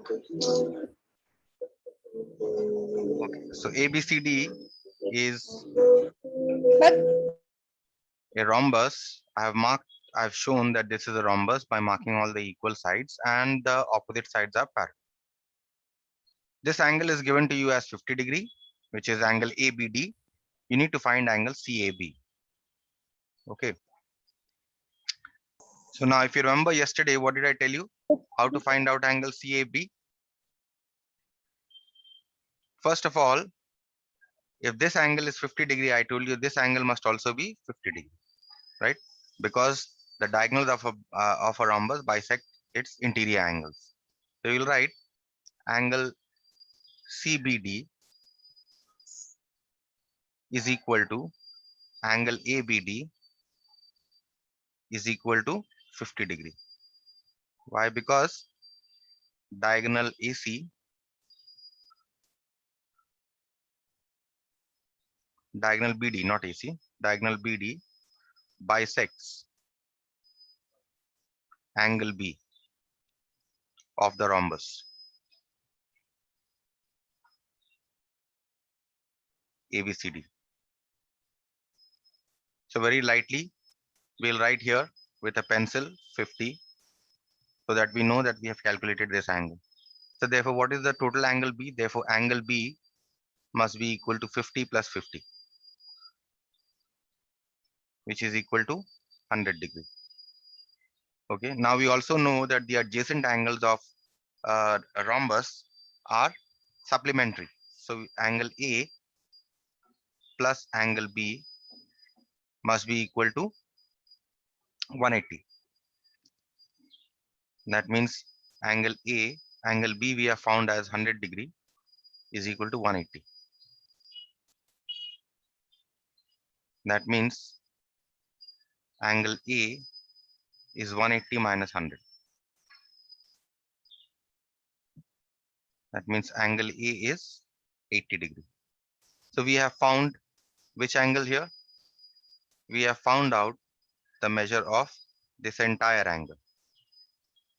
Okay, so ABCD is a rhombus. I've shown that this is a rhombus by marking all the equal sides and the opposite sides are parallel. This angle is given to you as 50 degree, which is angle ABD. You need to find angle CAB. Okay. So now if you remember yesterday, what did I tell you? How to find out angle CAB? First of all, if this angle is 50 degree, I told you this angle must also be 50 degree, right? Because the diagonals of a rhombus bisect its interior angles. So you'll write angle CBD is equal to angle ABD is equal to 50 degree. Why? Because diagonal AC, diagonal BD, not AC, diagonal BD bisects angle B of the rhombus ABCD. So very lightly, we'll write here with a pencil 50 so that we know that we have calculated this angle. So therefore, what is the total angle B? Therefore, angle B must be equal to 50 plus 50, which is equal to 100 degree. Okay. Now we also know that the adjacent angles of a rhombus are supplementary. So angle A plus angle B must be equal to 180. That means angle A, angle B we have found as 100 degree is equal to 180. That means angle A is 180 minus 100. That means angle A is 80 degree. So we have found which angle here? We have found out the measure of this entire angle.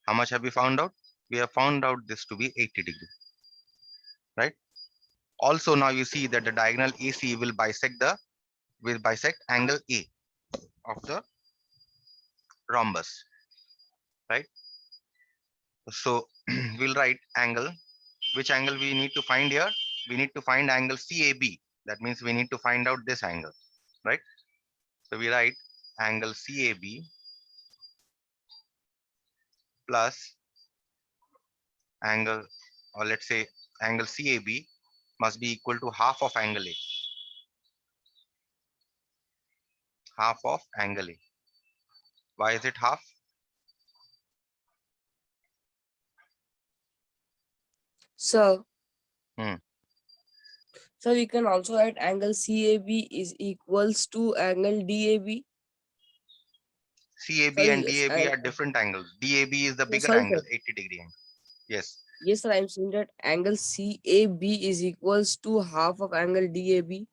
How much have we found out? We have found out this to be 80 degree, right? Also now you see that the diagonal AC will bisect angle A of the rhombus, right? So we'll write angle. Which angle we need to find here? We need to find angle CAB. That means we need to find out this angle, right? So we write angle CAB plus angle, or let's say angle CAB must be equal to half of angle A. Half of angle A. Why is it half? So, Hmm. so we can also write angle CAB is equals to angle DAB. CAB Sorry, and yes, DAB are different angles. DAB is the bigger sorry, angle, sir. 80-degree angle. Yes. Yes, sir. I'm saying that angle CAB is equals to half of angle DAB.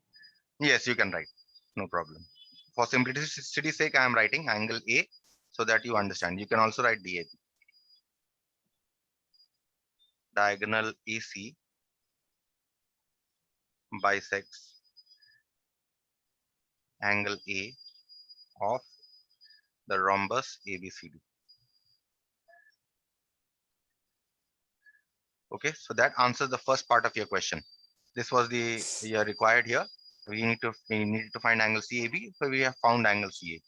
Yes, you can write. No problem. For simplicity's sake, I am writing angle A so that you understand. You can also write DAB. Diagonal AC bisects angle A of the rhombus ABCD. Okay, so that answers the first part of your question. This was the required here. We need to find angle CAB. So we have found angle CA.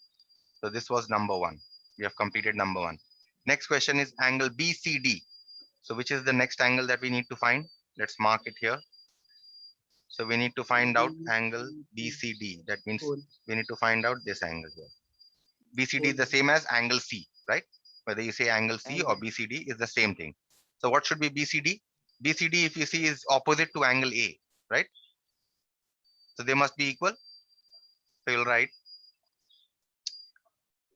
So this was number one. We have completed number one. Next question is angle BCD. So which is the next angle that we need to find? Let's mark it here. So we need to find out angle BCD. That means we need to find out this angle here. BCD is the same as angle C, right? Whether you say angle C or BCD is the same thing. So what should be BCD? BCD, if you see, is opposite to angle A, right? So they must be equal. So you'll write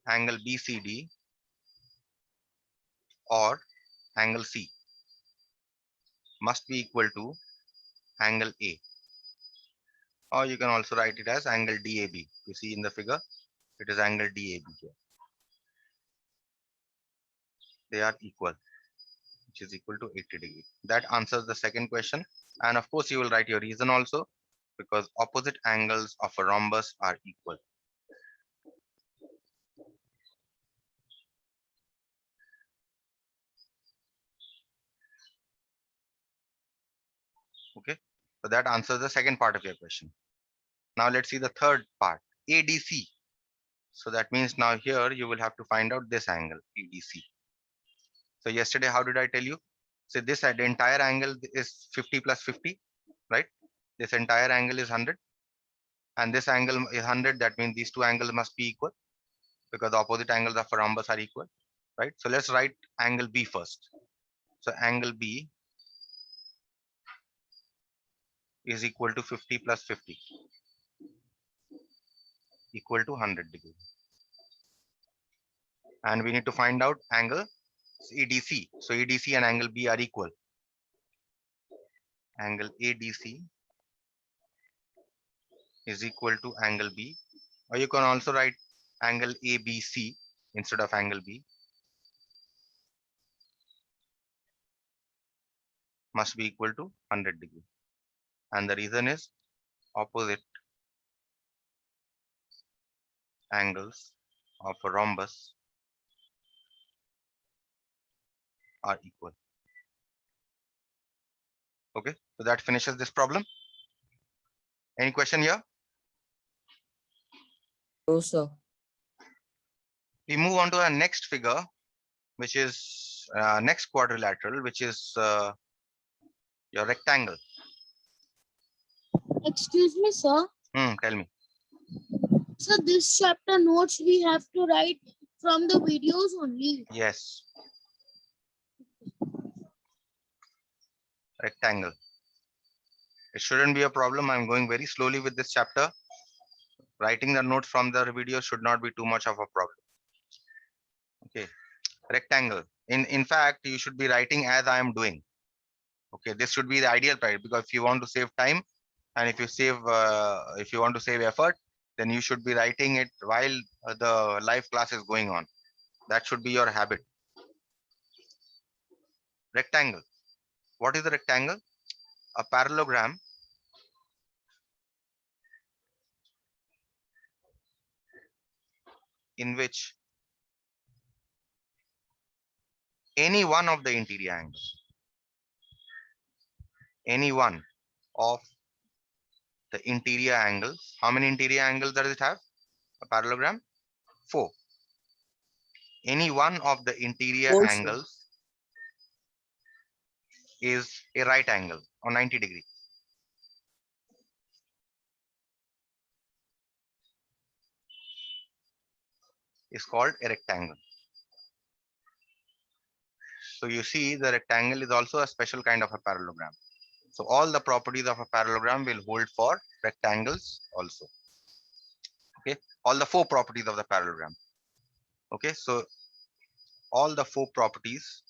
angle BCD or angle C must be equal to angle A. Or you can also write it as angle DAB. You see in the figure, it is angle DAB here. They are equal, which which is equal to 80 degree. That answers the second question. And of course, you will write your reason also, because opposite angles of a rhombus are equal. Okay, so that answers the second part of your question. Now let's see the third part, ADC. So that means now here you will have to find out this angle, ADC. So yesterday, how did I tell you? So this the entire angle is 50 plus 50, right? This entire angle is 100. And this angle is 100. That means these two angles must be equal, because the opposite angles of a rhombus are equal, right? So let's write angle B first. So angle B is equal to 50 plus 50, equal to 100 degree. And we need to find out angle ADC. So ADC and angle B are equal. Angle ADC is equal to angle B. Or you can also write angle ABC instead of angle B. Must be equal to 100 degree. And the reason is opposite angles of a rhombus are equal. Okay, so that finishes this problem. Any question here? No, sir. We move on to our next figure, which is next quadrilateral, which is your rectangle. Excuse me, sir. Tell me. So this chapter notes we have to write from the videos only. Yes. Rectangle. It shouldn't be a problem. I'm going very slowly with this chapter. Writing the notes from the video should not be too much of a problem. Okay. Rectangle. In fact, you should be writing as I am doing. Okay, this should be the ideal part, because if you want to save time, and if you want to save effort, then you should be writing it while the live class is going on. That should be your habit. Rectangle. What is a rectangle? A parallelogram in which any one of the interior angles, any one of the interior angles, how many interior angles does it have? A parallelogram? 4. Any one of the interior 4, sir. angles is a right angle or 90 degree. Is called a rectangle. So you see, the rectangle is also a special kind of a parallelogram. So all the properties of a parallelogram will hold for rectangles also. Okay, all the 4 properties of the parallelogram. Okay, so all the 4 properties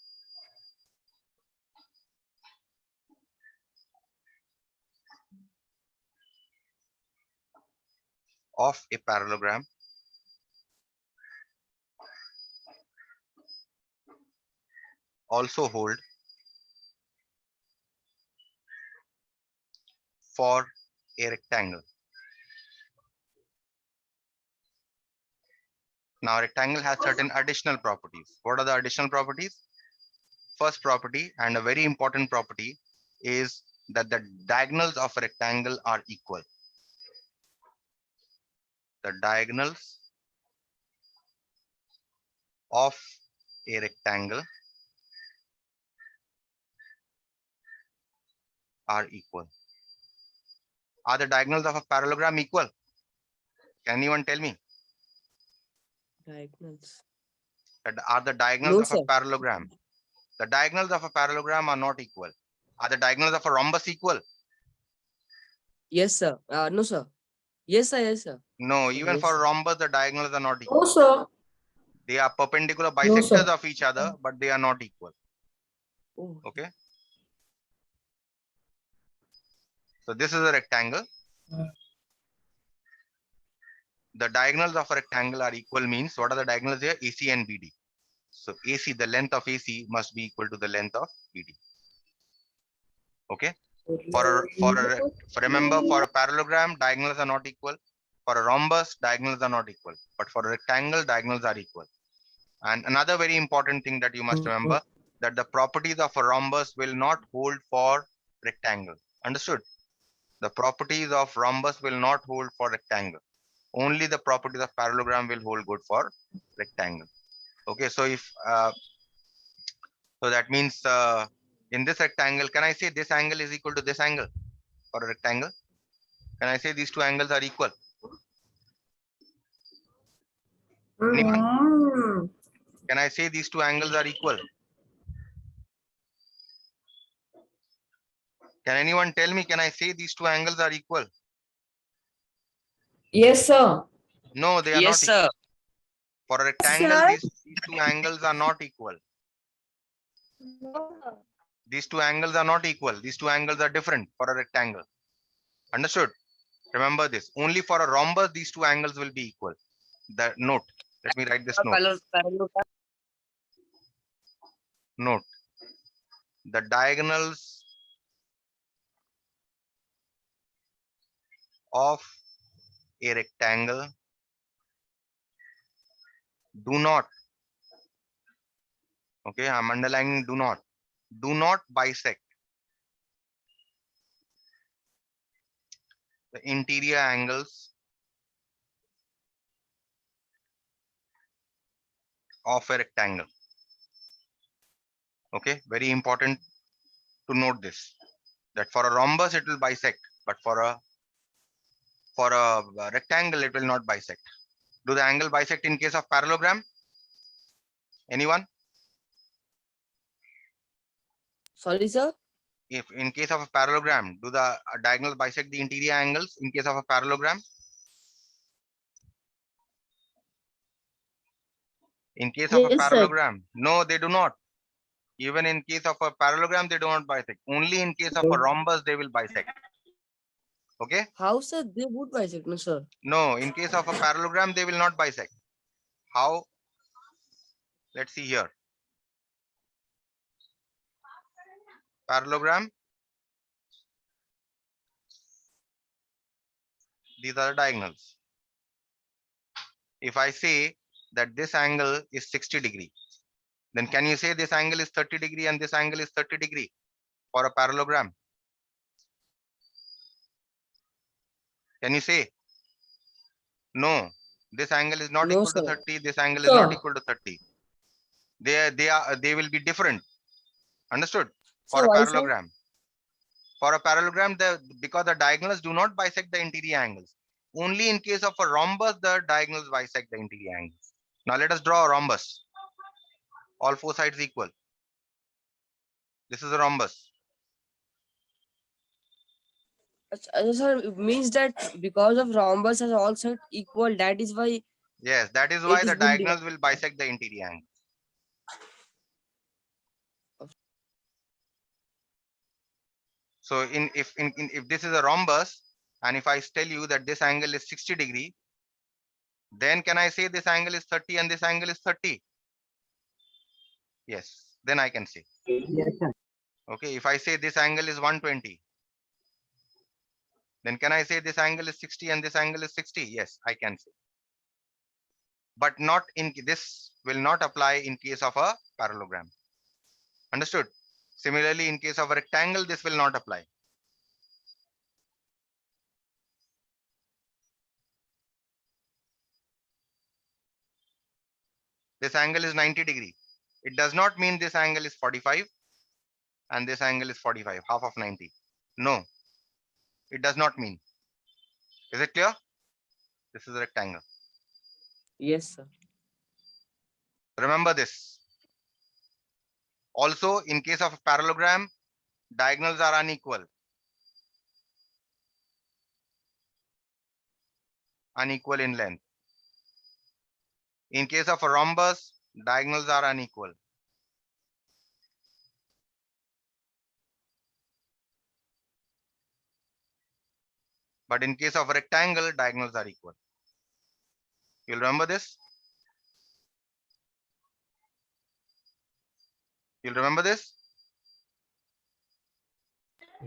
of a parallelogram also hold for a rectangle. Now rectangle has certain additional properties. What are the additional properties? First property, and a very important property, is that the diagonals of a rectangle are equal. The diagonals of a rectangle are equal. Are the diagonals of a parallelogram equal? Can anyone tell me? Diagonals. Are the diagonals No, of a sir. parallelogram? The diagonals of a parallelogram are not equal. Are the diagonals of a rhombus equal? Yes, sir. No, sir. Yes, sir. Yes, sir. No, Sir, even yes, for sir. rhombus, the diagonals are not equal. No, sir. They are perpendicular No, bisectors sir. of each other, but they are not equal. Oh, Okay. So this is a rectangle. The diagonals of a rectangle are equal means, what are the diagonals here? AC and BD. So AC, the length of AC must be equal to the length of BD. Okay. Remember, for a parallelogram, diagonals are not equal. For a rhombus, diagonals are not equal. But for a rectangle, diagonals are equal. And another very important thing that you must remember, that the properties of a rhombus will not hold for rectangle. Understood? The properties of rhombus will not hold for rectangle. Only the properties of parallelogram will hold good for rectangle. Okay, so that means in this rectangle, can I say this angle is equal to this angle for a rectangle? Can I say these two angles are equal? Anyone? Can I say these two angles are equal? Can anyone tell me, can I say these two angles are equal? Yes, sir. No, they are Yes, not sir. equal. For a rectangle, Sir? these two angles are not equal. These two angles are not equal. These two angles are different for a rectangle. Understood? Remember this. Only for a rhombus, these two angles will be equal. The note. Let me write this note. Note. The diagonals of a rectangle do not. Okay, I'm underlining do not. Do not bisect the interior angles of a rectangle. Okay, very important to note this, that for a rhombus it will bisect, but for a rectangle it will not bisect. Do the angle bisect in case of parallelogram? Anyone? Sorry, sir. If in case of a parallelogram, do the diagonals bisect the interior angles in case of a parallelogram? In case of a Yes, sir. parallelogram, no, they do not. Even in case of a parallelogram, they do not bisect. Only in case of a rhombus, they will bisect. Okay? How, sir? They would bisect, no, sir. No, in case of a parallelogram, they will not bisect. How? Let's see here. Parallelogram. These are the diagonals. If I say that this angle is 60 degree, then can you say this angle is 30 degree and this angle is 30 degree for a parallelogram? Can you say? No, this angle is not No, equal to sir. 30. This angle is Sir. not equal to 30. They will be different. Understood? For So a why, sir? parallelogram. For a parallelogram, because the diagonals do not bisect the interior angles. Only in case of a rhombus, the diagonals bisect the interior angles. Now let us draw a rhombus. All four sides equal. This is a rhombus. Sir, it means that because of rhombus are all sides equal, that is why Yes, that is it why is the being diagonals will bisect the interior angles. So if this is a rhombus, and if I tell you that this angle is 60 degree, then can I say this angle is 30 and this angle is 30? Yes, then I can say. Yes, sir. Okay, if I say this angle is 120, then can I say this angle is 60 and this angle is 60? Yes, I can say. But not in this will not apply in case of a parallelogram. Understood? Similarly, in case of a rectangle, this will not apply. This angle is 90 degree. It does not mean this angle is 45 and this angle is 45, half of 90. No, it does not mean. Is it clear? This is a rectangle. yes, sir. Remember this. Also, in case of a parallelogram, diagonals are unequal. Unequal in length. In case of a rhombus, diagonals are unequal. But in case of a rectangle, diagonals are equal. You'll remember this? You'll remember this?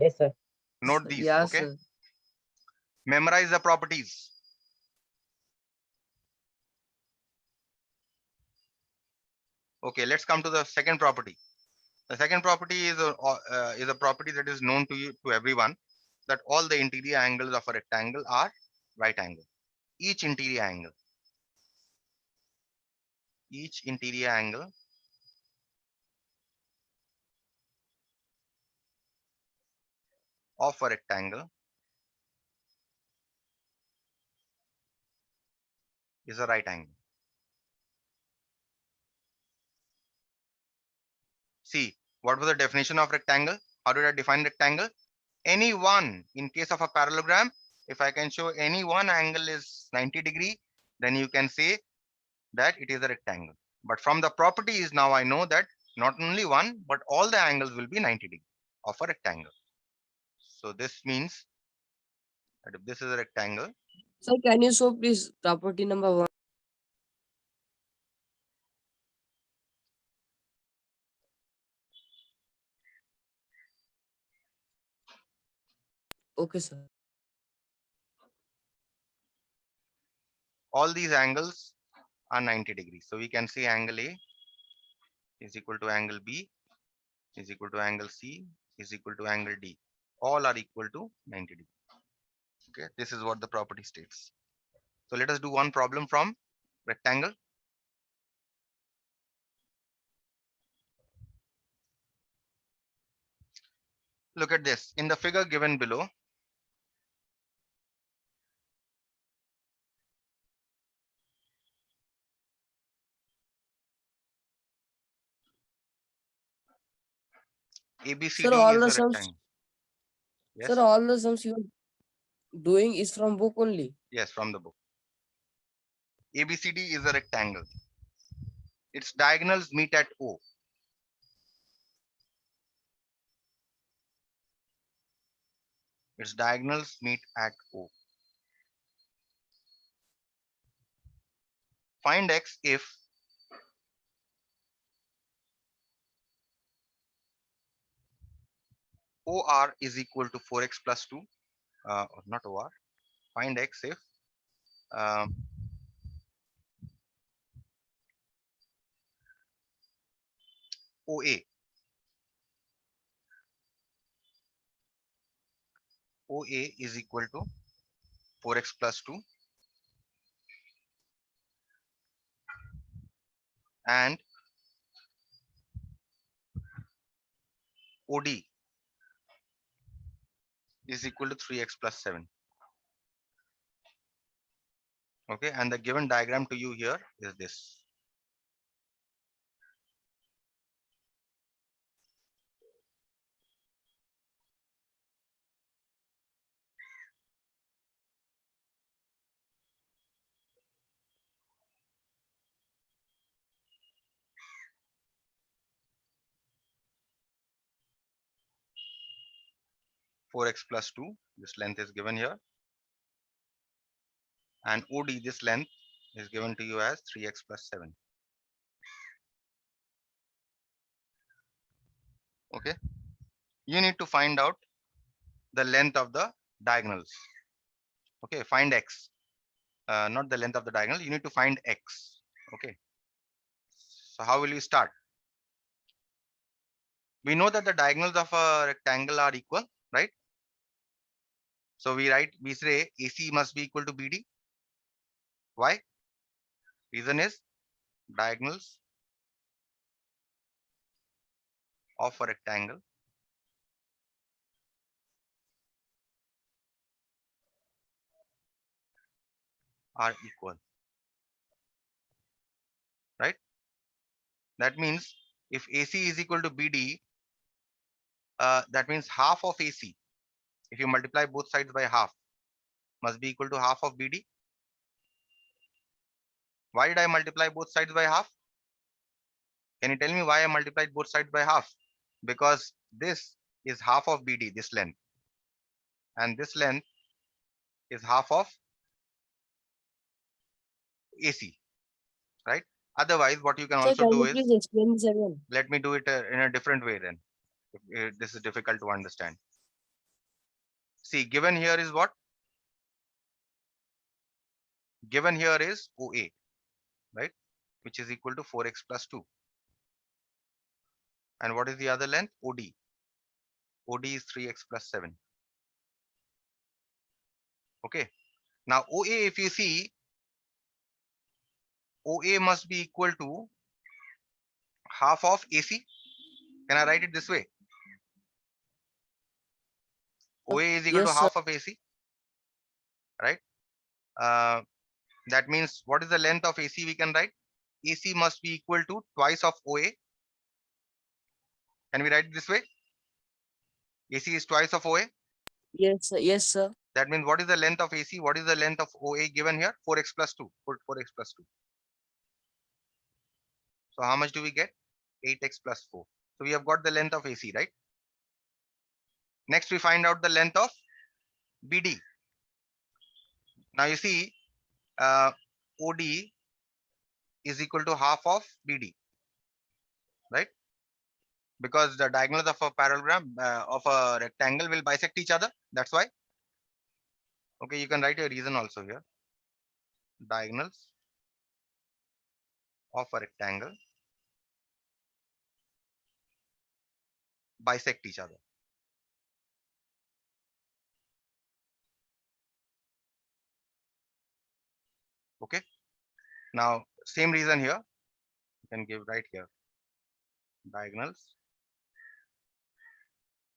Yes, sir. Note these, Yeah, okay? sir. Memorize the properties. Okay, let's come to the second property. The second property is a property that is known to you, to everyone, that all the interior angles of a rectangle are right angle. Each interior angle of a rectangle is a right angle. See, what was the definition of rectangle? How did I define rectangle? Any one, in case of a parallelogram, if I can show any one angle is 90 degree, then you can say that it is a rectangle. But from the properties now I know that not only one, but all the angles will be 90 degree of a rectangle. So this means that if this is a rectangle, Sir, can you show please property number 1? Okay, sir. all these angles are 90 degrees. So we can say angle A is equal to angle B is equal to angle C is equal to angle D. All are equal to 90 degrees. Okay, this is what the property states. So let us do one problem from rectangle. Look at this. In the figure given below, Sir, ABCD all is the a sums, rectangle. sir, Yes, all the sums you are doing is from book only. yes, from the book. ABCD is a rectangle. Its diagonals meet at O. Its diagonals meet at O. Find X if OR is equal to 4x plus 2. Or not OR. Find X if um, OA is equal to 4x plus 2 and OD is equal to 3x plus 7. Okay, and the given diagram to you here is this. Four x plus 2, this length is given here, and OD, this length, is given to you as 3x plus 7. Okay, you need to find out the length of the diagonals. Okay, find X, not the length of the diagonal, you need to find X. Okay, so how will you start? We know that the diagonals of a rectangle are equal, right? So we say AC must be equal to BD. Why? Reason is diagonals of a rectangle are equal, right? That means if AC is equal to BD, that means half of AC, if you multiply both sides by half, must be equal to half of BD. Why did I multiply both sides by half? Can you tell me why I multiplied both sides by half? Because this is half of BD, this length, and this length is half of AC, right? Otherwise, what you can Sir, also can do you is, please explain this again? let me do it in a different way then. If this is difficult to understand. See, given here is what? Given here is OA, right? Which is equal to 4x plus 2. And what is the other length? OD. OD is 3x plus 7. Okay. Now OA, if you see, OA must be equal to half of AC. Can I write it this way? OA is equal to Yes, sir. half of AC, right? Uh, that means what is the length of AC we can write? AC must be equal to twice of OA. Can we write it this way? AC is twice of OA. Yes, sir. Yes, sir. That means what is the length of AC? What is the length of OA given here? 4x plus 2. Put 4x plus 2. So how much do we get? 8x plus 4. So we have got the length of AC, right? Next, we find out the length of BD. Now you see, OD is equal to half of BD, right? Because the diagonals of a parallelogram of a rectangle will bisect each other. That's why. Okay, you can write a reason also here. Diagonals of a rectangle bisect each other. Okay. Now, same reason here. You can give right here. Diagonals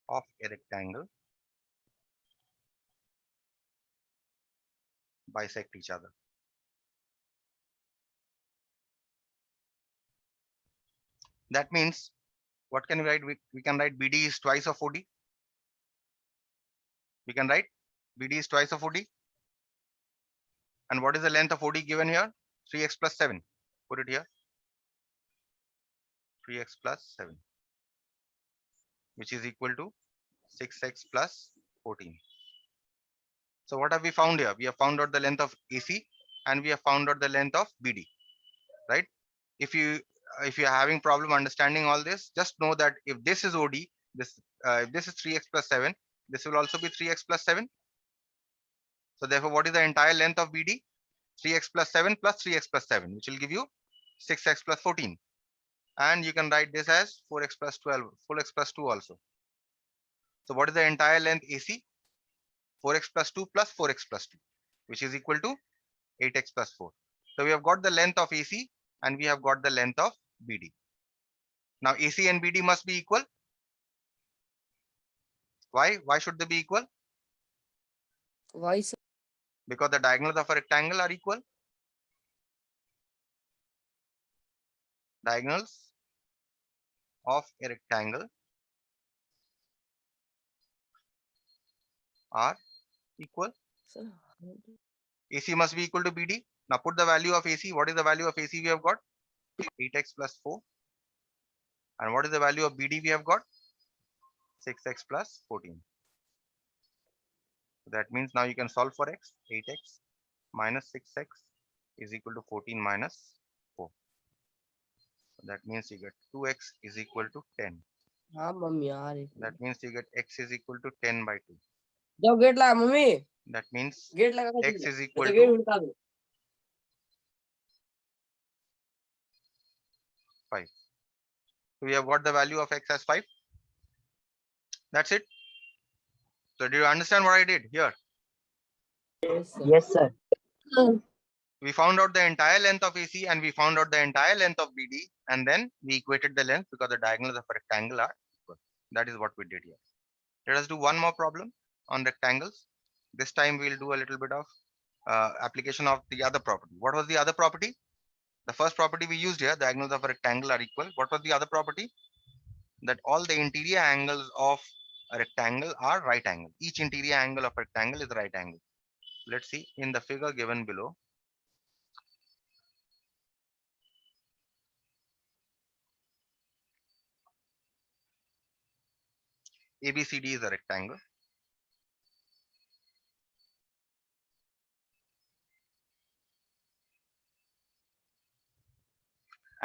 of a rectangle bisect each other. That means, what can we write? We can write BD is twice of OD. We can write BD is twice of OD. And what is the length of OD given here? 3x plus 7. Put it here. 3x plus 7, which is equal to 6x plus 14. So what have we found here? We have found out the length of AC and we have found out the length of BD, right? If you are having problem understanding all this, just know that if this is OD, if this is 3x plus 7, this will also be 3x plus 7. So therefore, what is the entire length of BD? 3x plus 7 plus 3x plus 7, which will give you 6x plus 14. And you can write this as 4x plus 12, 4x plus 2 also. So what is the entire length AC? 4x plus 2 plus 4x plus 2, which is equal to 8x plus 4. So we have got the length of AC and we have got the length of BD. Now AC and BD must be equal. Why? Why should they be equal? Why, sir? Because the diagonals of a rectangle are equal. Diagonals of a rectangle are equal. Sir, AC must be equal to BD. Now put the value of AC. What is the value of AC we have got? 8x plus 4. And what is the value of BD we have got? 6x plus 14. So that means now you can solve for x. 8x minus 6x is equal to 14 minus 4. So that means you get 2x is equal to 10. हाँ mummy यार That means you get x is equal to 10 by 2. जाओ gate लगा mummy That means gate लगा के x is तो equal gate to उठा दो 5. So we have got the value of x as 5. That's it. So do you understand what I did here? yes sir Yes, sir. We found out the entire length of AC and we found out the entire length of BD, and then we equated the length because the diagonals of a rectangle are equal. That is what we did here. Let us do one more problem on rectangles. This time we'll do a little bit of application of the other property. What was the other property? The first property we used here, diagonals of a rectangle are equal. What was the other property? That all the interior angles of a rectangle are right angle. Each interior angle of a rectangle is right angle. Let's see in the figure given below. ABCD is a rectangle.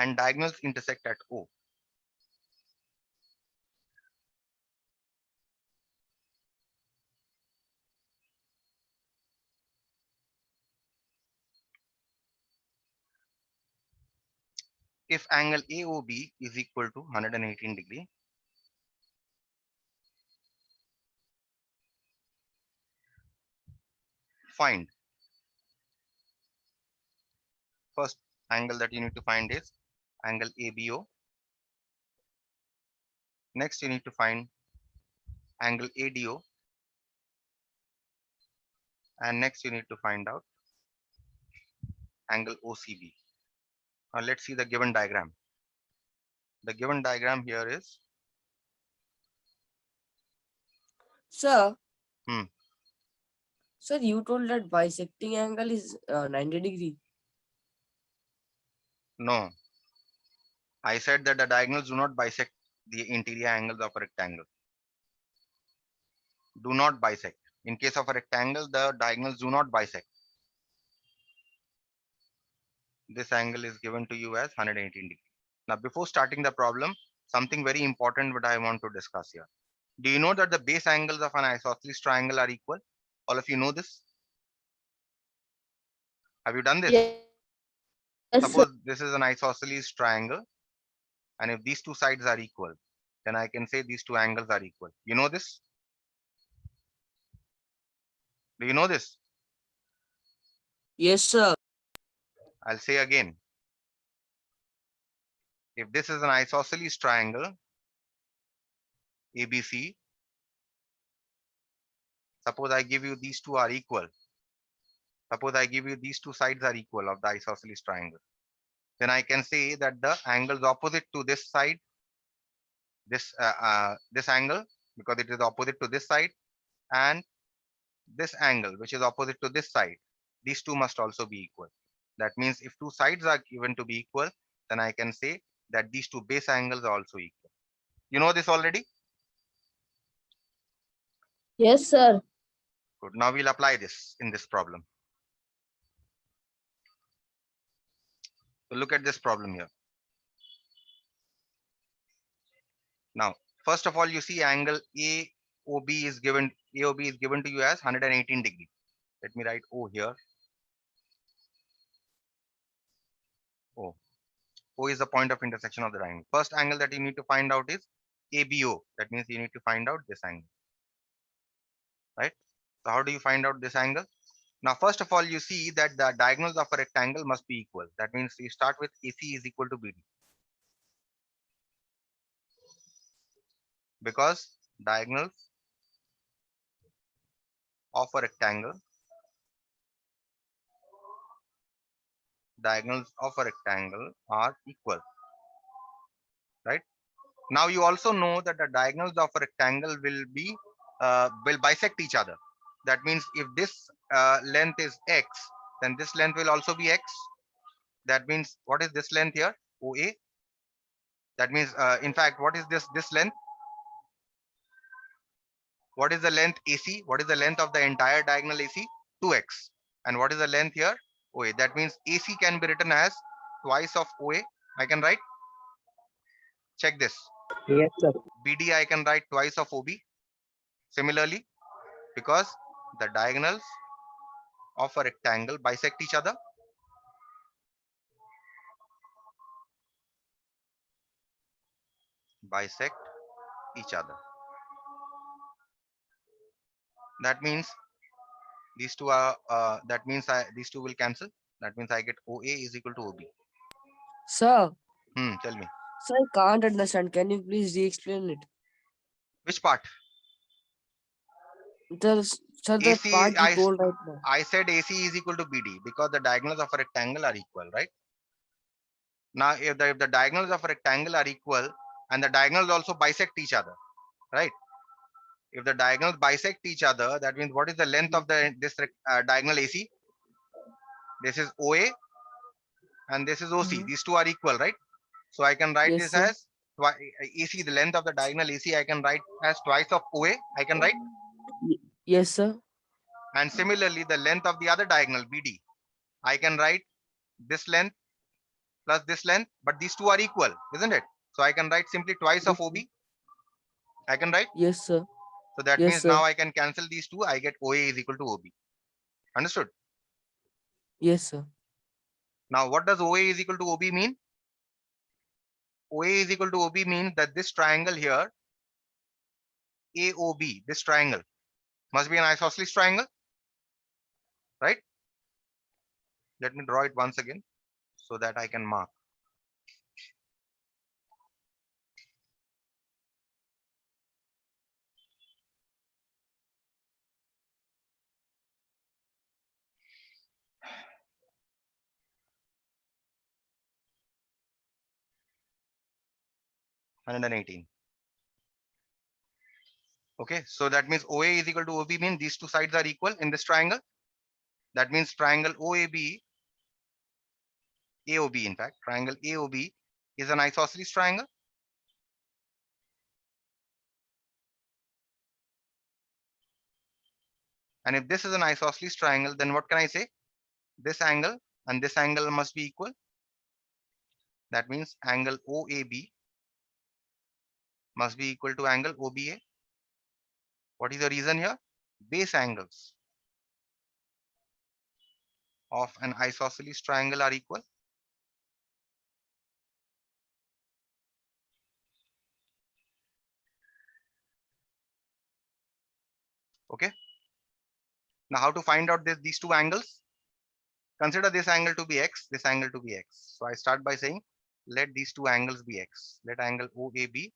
and diagonals intersect at O. If angle AOB is equal to 118 degree, find first angle that you need to find is angle ABO. Next, you need to find angle ADO, and next you need to find out angle OCB. Now let's see the given diagram. The given diagram here is Sir. Hmm. Sir, you told that bisecting angle is 90 degree. no. I said that the diagonals do not bisect the interior angles of a rectangle. Do not bisect. In case of a rectangle, the diagonals do not bisect. This angle is given to you as 118 degree. Now, before starting the problem, something very important that I want to discuss here. Do you know that the base angles of an isosceles triangle are equal? All of you know this? Have you done this? Yes, sir. Suppose this is an isosceles triangle, and if these two sides are equal, then I can say these two angles are equal. You know this? Do you know this? Yes, sir. I'll say again. If this is an isosceles triangle, ABC, suppose I give you these two are equal. Suppose I give you these two sides are equal of the isosceles triangle. Then I can say that the angles opposite to this side, this angle, because it is opposite to this side, and this angle, which is opposite to this side, these two must also be equal. That means if two sides are given to be equal, then I can say that these two base angles are also equal. You know this already? Yes, sir. Good. Now we'll apply this in this problem. So look at this problem here. Now, first of all, you see angle AOB is given to you as 118 degree. Let me write O here. O. O is the point of intersection of the triangle. First angle that you need to find out is ABO. That means you need to find out this angle. Right? So how do you find out this angle? Now, first of all, you see that the diagonals of a rectangle must be equal. That means you start with AC is equal to BD. Because diagonals of a rectangle are equal. Right? Now you also know that the diagonals of a rectangle will bisect each other. That means if this length is x, then this length will also be x. That means what is this length here? OA. That means in fact, what is this length? What is the length AC? What is the length of the entire diagonal AC? 2x. And what is the length here? OA. That means AC can be written as twice of OA. I can write. Check this. Yes, sir. BD I can write twice of OB. Similarly, because the diagonals of a rectangle bisect each other. Bisect each other. That means these two are. These two will cancel. That means I get OA is equal to OB. Sir, Tell me sir, I can't understand. Can you please re-explain it? which part? Sir, the AC. part you told right now. I said AC is equal to BD because the diagonals of a rectangle are equal, right? Now, if the diagonals of a rectangle are equal and the diagonals also bisect each other, right? If the diagonals bisect each other, that means what is the length of this diagonal AC? This is OA and this is OC. These two are equal, right? So I can write Yes, this sir. as AC, the length of the diagonal AC, I can write as twice of OA. I can write. Yes, sir. And similarly, the length of the other diagonal BD, I can write this length plus this length, but these two are equal, isn't it? So I can write simply twice of Yes, OB. sir. I can write. Yes, sir. So that Yes, means now sir. I can cancel these two. I get OA is equal to OB. Understood? Yes, sir. Now what does OA is equal to OB mean? OA is equal to OB means that this triangle here, AOB, this triangle must be an isosceles triangle, right? Let me draw it once again so that I can mark. And 18. Okay, so that means OA is equal to OB means these two sides are equal in this triangle. That means triangle OAB, AOB in fact, triangle AOB is an isosceles triangle. And if this is an isosceles triangle, then what can I say? This angle and this angle must be equal. That means angle OAB must be equal to angle OBA. What is the reason here? Base angles of an isosceles triangle are equal. Okay. Now how to find out these two angles? Consider this angle to be x, this angle to be x. So I start by saying, let these two angles be x. Let angle OAB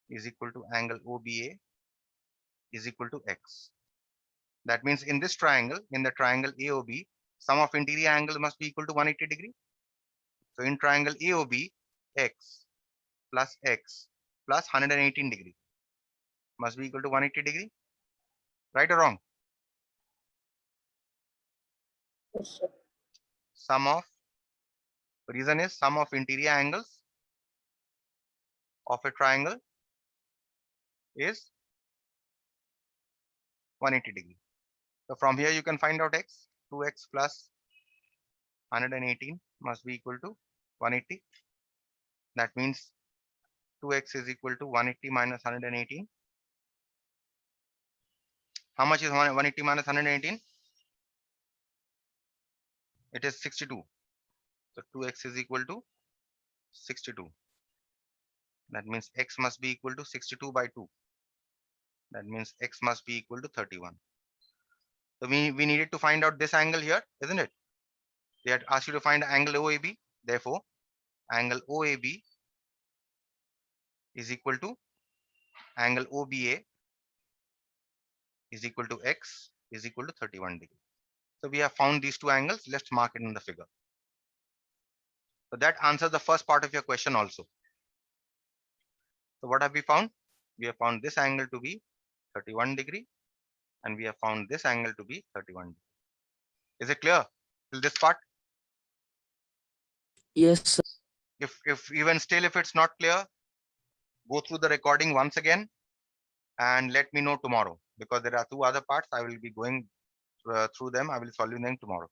is equal to angle OBA is equal to x. That means in this triangle, in the triangle AOB, sum of interior angle must be equal to 180 degree. So in triangle AOB, x plus 118 degree must be equal to 180 degree. Right or wrong? Yes, sir. Sum of, reason is sum of interior angles of a triangle is 180 degree. So from here you can find out x, 2x plus 118 must be equal to 180. That means 2x is equal to 180 minus 118. How much is 180 minus 118? It is 62. So 2x is equal to 62. That means x must be equal to 62 by 2. That means x must be equal to 31. So we needed to find out this angle here, isn't it? They had asked you to find angle OAB. Therefore, angle OAB is equal to angle OBA is equal to x is equal to 31 degree. So we have found these two angles. Let's mark it in the figure. So that answers the first part of your question also. So what have we found? We have found this angle to be 31 degree and we have found this angle to be 31 degree. Is it clear till this part? Yes, sir. If even still if it's not clear, go through the recording once again and let me know tomorrow, because there are two other parts I will be going through them. I will solve them tomorrow.